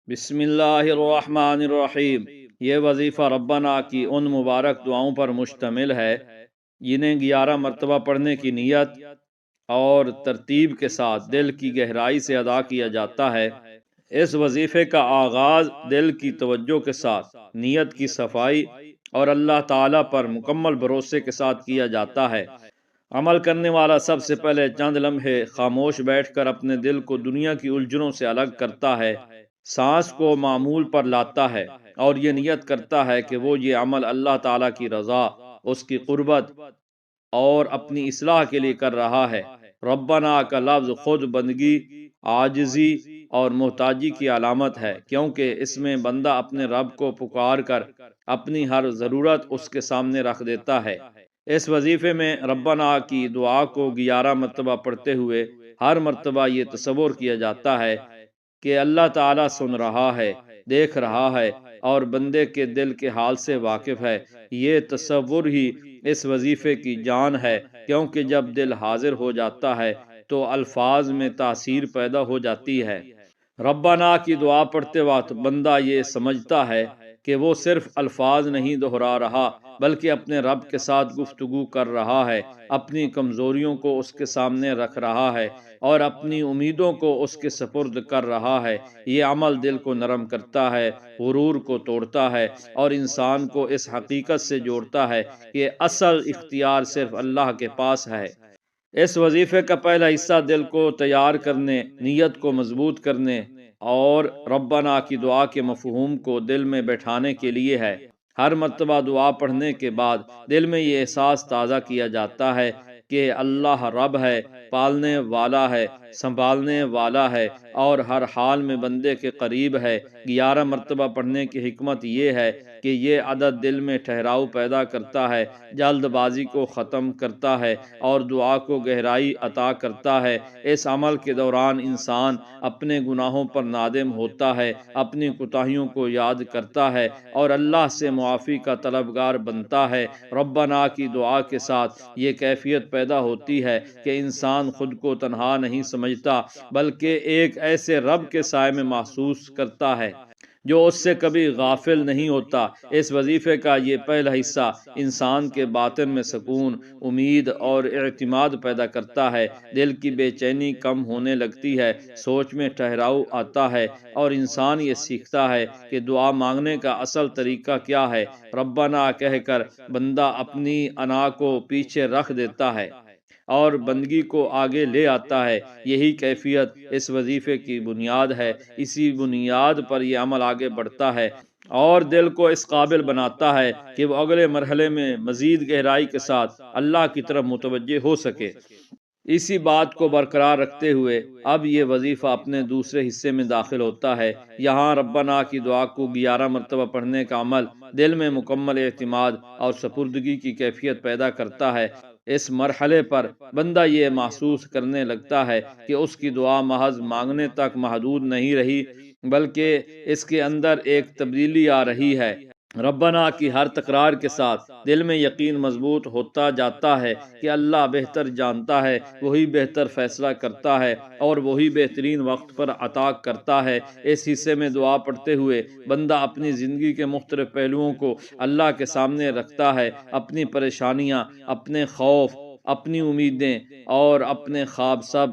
بسم اللہ الرحمن الرحیم۔ یہ وظیفہ ربنا کی ان مبارک دعاؤں پر مشتمل ہے جنہیں 11 مرتبہ پڑھنے کی نیت اور ترتیب کے ساتھ دل کی گہرائی سے ادا کیا جاتا ہے۔ اس وظیفے کا آغاز دل کی توجہ کے ساتھ، نیت کی صفائی اور اللہ تعالیٰ پر مکمل بھروسے کے ساتھ کیا جاتا ہے۔ عمل کرنے والا سب سے پہلے چند لمحے خاموش بیٹھ کر اپنے دل کو دنیا کی الجھنوں سے الگ کرتا ہے، سانس کو معمول پر لاتا ہے اور یہ نیت کرتا ہے کہ وہ یہ عمل اللہ تعالیٰ کی رضا، اس کی قربت اور اپنی اصلاح کے لیے کر رہا ہے۔ ربنا کا لفظ خود بندگی، عاجزی اور محتاجی کی علامت ہے، کیونکہ اس میں بندہ اپنے رب کو پکار کر اپنی ہر ضرورت اس کے سامنے رکھ دیتا ہے۔ اس وظیفے میں ربنا کی دعا کو 11 مرتبہ پڑھتے ہوئے ہر مرتبہ یہ تصور کیا جاتا ہے کہ اللہ تعالیٰ سن رہا ہے، دیکھ رہا ہے اور بندے کے دل کے حال سے واقف ہے۔ یہ تصور ہی اس وظیفے کی جان ہے، کیونکہ جب دل حاضر ہو جاتا ہے تو الفاظ میں تاثیر پیدا ہو جاتی ہے۔ ربنا کی دعا پڑھتے وقت بندہ یہ سمجھتا ہے کہ وہ صرف الفاظ نہیں دہرا رہا، بلکہ اپنے رب کے ساتھ گفتگو کر رہا ہے، اپنی کمزوریوں کو اس کے سامنے رکھ رہا ہے اور اپنی امیدوں کو اس کے سپرد کر رہا ہے۔ یہ عمل دل کو نرم کرتا ہے، غرور کو توڑتا ہے اور انسان کو اس حقیقت سے جوڑتا ہے کہ اصل اختیار صرف اللہ کے پاس ہے۔ اس وظیفے کا پہلا حصہ دل کو تیار کرنے، نیت کو مضبوط کرنے اور ربنا کی دعا کے مفہوم کو دل میں بیٹھانے کے لیے ہے۔ ہر مرتبہ دعا پڑھنے کے بعد دل میں یہ احساس تازہ کیا جاتا ہے کہ اللہ رب ہے، پالنے والا ہے، سنبھالنے والا ہے اور ہر حال میں بندے کے قریب ہے۔ 11 مرتبہ پڑھنے کی حکمت یہ ہے کہ یہ عدد دل میں ٹھہراؤ پیدا کرتا ہے، جلد بازی کو ختم کرتا ہے اور دعا کو گہرائی عطا کرتا ہے۔ اس عمل کے دوران انسان اپنے گناہوں پر نادم ہوتا ہے، اپنی کوتاہیوں کو یاد کرتا ہے اور اللہ سے معافی کا طلبگار بنتا ہے۔ ربنا کی دعا کے ساتھ یہ کیفیت پیدا ہوتی ہے کہ انسان خود کو تنہا نہیں سمجھتا، بلکہ ایک ایسے رب کے سائے میں محسوس کرتا ہے جو اس سے کبھی غافل نہیں ہوتا۔ اس وظیفے کا یہ پہلا حصہ انسان کے باطن میں سکون، امید اور اعتماد پیدا کرتا ہے۔ دل کی بے چینی کم ہونے لگتی ہے، سوچ میں ٹھہراؤ آتا ہے اور انسان یہ سیکھتا ہے کہ دعا مانگنے کا اصل طریقہ کیا ہے۔ ربنا کہہ کر بندہ اپنی انا کو پیچھے رکھ دیتا ہے اور بندگی کو آگے لے آتا ہے۔ یہی کیفیت اس وظیفے کی بنیاد ہے۔ اسی بنیاد پر یہ عمل آگے بڑھتا ہے اور دل کو اس قابل بناتا ہے کہ وہ اگلے مرحلے میں مزید گہرائی کے ساتھ اللہ کی طرف متوجہ ہو سکے۔ اسی بات کو برقرار رکھتے ہوئے اب یہ وظیفہ اپنے دوسرے حصے میں داخل ہوتا ہے۔ یہاں ربنا کی دعا کو 11 مرتبہ پڑھنے کا عمل دل میں مکمل اعتماد اور سپردگی کی کیفیت پیدا کرتا ہے۔ اس مرحلے پر بندہ یہ محسوس کرنے لگتا ہے کہ اس کی دعا محض مانگنے تک محدود نہیں رہی، بلکہ اس کے اندر ایک تبدیلی آ رہی ہے۔ ربنا کی ہر تکرار کے ساتھ دل میں یقین مضبوط ہوتا جاتا ہے کہ اللہ بہتر جانتا ہے، وہی بہتر فیصلہ کرتا ہے اور وہی بہترین وقت پر عطا کرتا ہے۔ اس حصے میں دعا پڑھتے ہوئے بندہ اپنی زندگی کے مختلف پہلوؤں کو اللہ کے سامنے رکھتا ہے، اپنی پریشانیاں، اپنے خوف، اپنی امیدیں اور اپنے خواب سب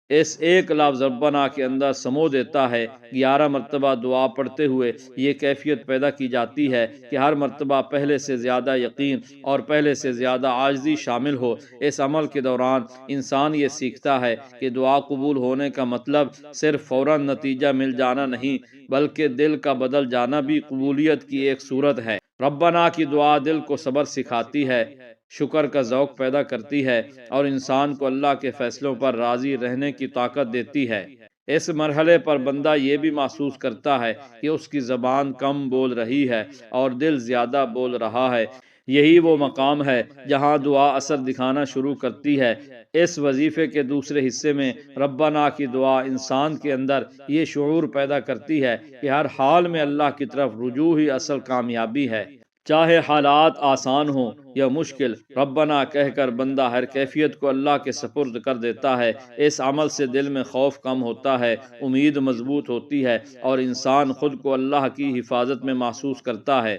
اس ایک لفظ ربنا کے اندر سمو دیتا ہے۔ 11 مرتبہ دعا پڑھتے ہوئے یہ کیفیت پیدا کی جاتی ہے کہ ہر مرتبہ پہلے سے زیادہ یقین اور پہلے سے زیادہ عاجزی شامل ہو۔ اس عمل کے دوران انسان یہ سیکھتا ہے کہ دعا قبول ہونے کا مطلب صرف فوراً نتیجہ مل جانا نہیں، بلکہ دل کا بدل جانا بھی قبولیت کی ایک صورت ہے۔ ربنا کی دعا دل کو صبر سکھاتی ہے، شکر کا ذوق پیدا کرتی ہے اور انسان کو اللہ کے فیصلوں پر راضی رہنے کی طاقت دیتی ہے۔ اس مرحلے پر بندہ یہ بھی محسوس کرتا ہے کہ اس کی زبان کم بول رہی ہے اور دل زیادہ بول رہا ہے۔ یہی وہ مقام ہے جہاں دعا اثر دکھانا شروع کرتی ہے۔ اس وظیفے کے دوسرے حصے میں ربنا کی دعا انسان کے اندر یہ شعور پیدا کرتی ہے کہ ہر حال میں اللہ کی طرف رجوع ہی اصل کامیابی ہے۔ چاہے حالات آسان ہوں یا مشکل، ربنا کہہ کر بندہ ہر کیفیت کو اللہ کے سپرد کر دیتا ہے۔ اس عمل سے دل میں خوف کم ہوتا ہے، امید مضبوط ہوتی ہے اور انسان خود کو اللہ کی حفاظت میں محسوس کرتا ہے۔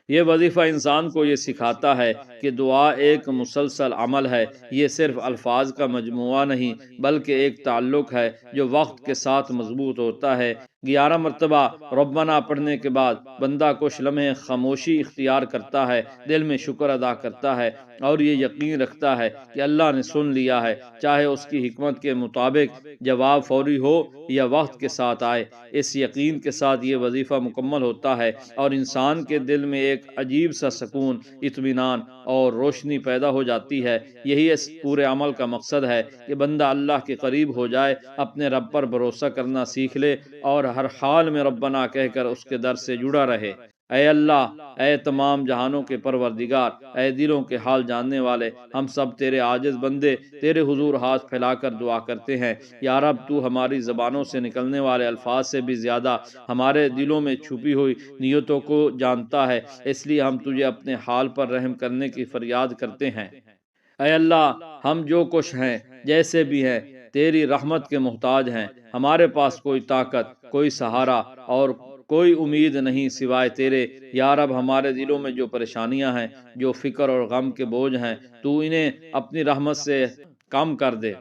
یہ وظیفہ انسان کو یہ سکھاتا ہے کہ دعا ایک مسلسل عمل ہے، یہ صرف الفاظ کا مجموعہ نہیں بلکہ ایک تعلق ہے جو وقت کے ساتھ مضبوط ہوتا ہے۔ 11 مرتبہ ربنا پڑھنے کے بعد بندہ کچھ لمحے خاموشی اختیار کرتا ہے، دل میں شکر ادا کرتا ہے اور یہ یقین رکھتا ہے کہ اللہ نے سن لیا ہے، چاہے اس کی حکمت کے مطابق جواب فوری ہو یا وقت کے ساتھ آئے۔ اس یقین کے ساتھ یہ وظیفہ مکمل ہوتا ہے اور انسان کے دل میں ایک عجیب سا سکون، اطمینان اور روشنی پیدا ہو جاتی ہے۔ یہی اس پورے عمل کا مقصد ہے کہ بندہ اللہ کے قریب ہو جائے، اپنے رب پر بھروسہ کرنا سیکھ لے اور ہر حال میں ربنا کہہ کر اس کے در سے جڑا رہے۔ اے اللہ، اے تمام جہانوں کے پروردگار، اے دلوں کے حال جاننے والے، ہم سب تیرے عاجز بندے تیرے حضور ہاتھ پھیلا کر دعا کرتے ہیں۔ یا رب، تو ہماری زبانوں سے نکلنے والے الفاظ سے بھی زیادہ ہمارے دلوں میں چھپی ہوئی نیتوں کو جانتا ہے، اس لیے ہم تجھے اپنے حال پر رحم کرنے کی فریاد کرتے ہیں۔ اے اللہ، ہم جو کچھ ہیں، جیسے بھی ہیں، تیری رحمت کے محتاج ہیں۔ ہمارے پاس کوئی طاقت، کوئی سہارا اور کوئی امید نہیں سوائے تیرے۔ یا رب، ہمارے دلوں میں جو پریشانیاں ہیں، جو فکر اور غم کے بوجھ ہیں، تو انہیں اپنی رحمت سے کم کر دے،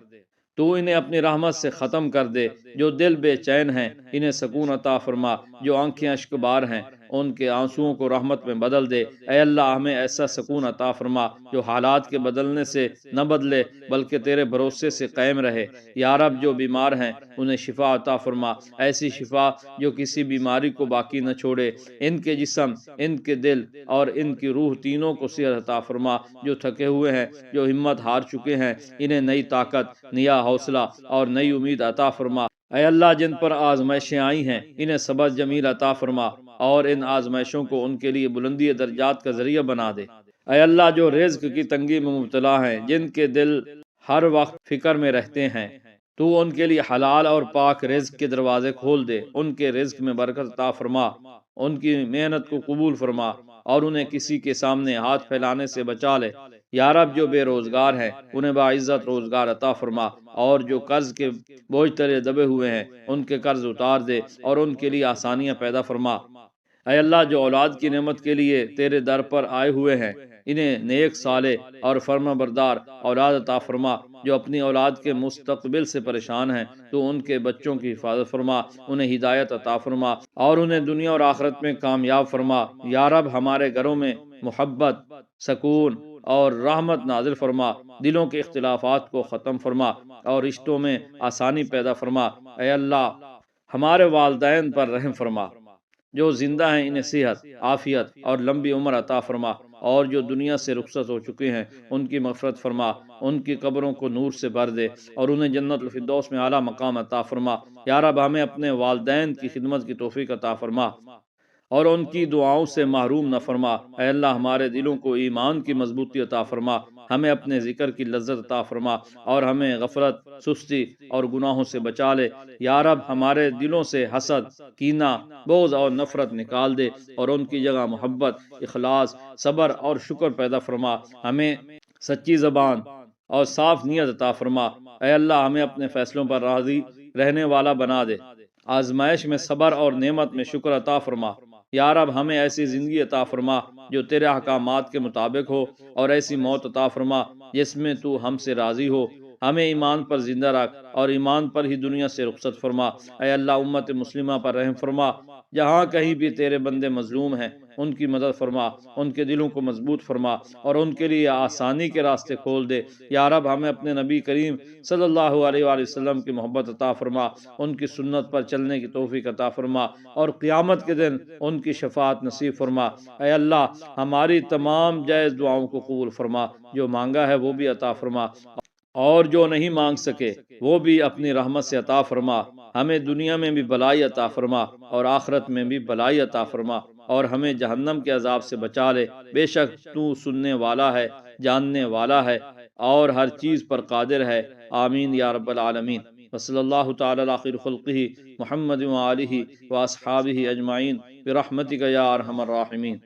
تو انہیں اپنی رحمت سے ختم کر دے۔ جو دل بے چین ہیں، انہیں سکون عطا فرما۔ جو آنکھیں اشک بار ہیں، ان کے آنسوؤں کو رحمت میں بدل دے۔ اے اللہ، ہمیں ایسا سکون عطا فرما جو حالات کے بدلنے سے نہ بدلے بلکہ تیرے بھروسے سے قائم رہے۔ یا رب، جو بیمار ہیں انہیں شفا عطا فرما، ایسی شفا جو کسی بیماری کو باقی نہ چھوڑے۔ ان کے جسم، ان کے دل اور ان کی روح تینوں کو صحت عطا فرما۔ جو تھکے ہوئے ہیں، جو ہمت ہار چکے ہیں، انہیں نئی طاقت، نیا حوصلہ اور نئی امید عطا فرما۔ اے اللہ، جن پر آزمائشیں آئی ہیں، انہیں صبر جمیل عطا فرما اور ان آزمائشوں کو ان کے لیے بلندی درجات کا ذریعہ بنا دے۔ اے اللہ، جو رزق کی تنگی میں مبتلا ہیں، جن کے دل ہر وقت فکر میں رہتے ہیں، تو ان کے لیے حلال اور پاک رزق کے دروازے کھول دے۔ ان کے رزق میں برکت عطا فرما، ان کی محنت کو قبول فرما اور انہیں کسی کے سامنے ہاتھ پھیلانے سے بچا لے۔ یا رب، جو بے روزگار ہیں، انہیں باعزت روزگار عطا فرما اور جو قرض کے بوجھ تلے دبے ہوئے ہیں، ان کے قرض اتار دے اور ان کے لیے آسانیاں پیدا فرما۔ اے اللہ، جو اولاد کی نعمت کے لیے تیرے در پر آئے ہوئے ہیں، انہیں نیک، صالح اور فرما بردار اولاد عطا فرما۔ جو اپنی اولاد کے مستقبل سے پریشان ہیں، تو ان کے بچوں کی حفاظت فرما، انہیں ہدایت عطا فرما اور انہیں دنیا اور آخرت میں کامیاب فرما۔ یا رب، ہمارے گھروں میں محبت، سکون اور رحمت نازل فرما، دلوں کے اختلافات کو ختم فرما اور رشتوں میں آسانی پیدا فرما۔ اے اللہ، ہمارے والدین پر رحم فرما، جو زندہ ہیں انہیں صحت، عافیت اور لمبی عمر عطا فرما، اور جو دنیا سے رخصت ہو چکے ہیں ان کی مغفرت فرما، ان کی قبروں کو نور سے بھر دے اور انہیں جنت الفردوس میں اعلیٰ مقام عطا فرما۔ یا رب، ہمیں اپنے والدین کی خدمت کی توفیق عطا فرما اور ان کی دعاؤں سے محروم نہ فرما۔ اے اللہ، ہمارے دلوں کو ایمان کی مضبوطی عطا فرما، ہمیں اپنے ذکر کی لذت عطا فرما اور ہمیں غفلت، سستی اور گناہوں سے بچا لے۔ یا رب، ہمارے دلوں سے حسد، کینہ، بغض اور نفرت نکال دے اور ان کی جگہ محبت، اخلاص، صبر اور شکر پیدا فرما۔ ہمیں سچی زبان اور صاف نیت عطا فرما۔ اے اللہ، ہمیں اپنے فیصلوں پر راضی رہنے والا بنا دے، آزمائش میں صبر اور نعمت میں شکر عطا فرما۔ یا رب، ہمیں ایسی زندگی عطا فرما جو تیرے احکامات کے مطابق ہو اور ایسی موت عطا فرما جس میں تو ہم سے راضی ہو۔ ہمیں ایمان پر زندہ رکھ اور ایمان پر ہی دنیا سے رخصت فرما۔ اے اللہ، امت مسلمہ پر رحم فرما، جہاں کہیں بھی تیرے بندے مظلوم ہیں ان کی مدد فرما، ان کے دلوں کو مضبوط فرما اور ان کے لیے آسانی کے راستے کھول دے۔ یا رب، ہمیں اپنے نبی کریم صلی اللہ علیہ وآلہ وسلم کی محبت عطا فرما، ان کی سنت پر چلنے کی توفیق عطا فرما اور قیامت کے دن ان کی شفاعت نصیب فرما۔ اے اللہ، ہماری تمام جائز دعاؤں کو قبول فرما، جو مانگا ہے وہ بھی عطا فرما اور جو نہیں مانگ سکے وہ بھی اپنی رحمت سے عطا فرما۔ ہمیں دنیا میں بھی بھلائی عطا فرما اور آخرت میں بھی بھلائی عطا فرما اور ہمیں جہنم کے عذاب سے بچا لے۔ بے شک تو سننے والا ہے، جاننے والا ہے اور ہر چیز پر قادر ہے۔ آمین یا رب العالمین۔ وصلی اللہ تعالی علی خیر خلقہ محمد وآلہ واصحابہ اجمعین برحمتک یا ارحم الراحمین۔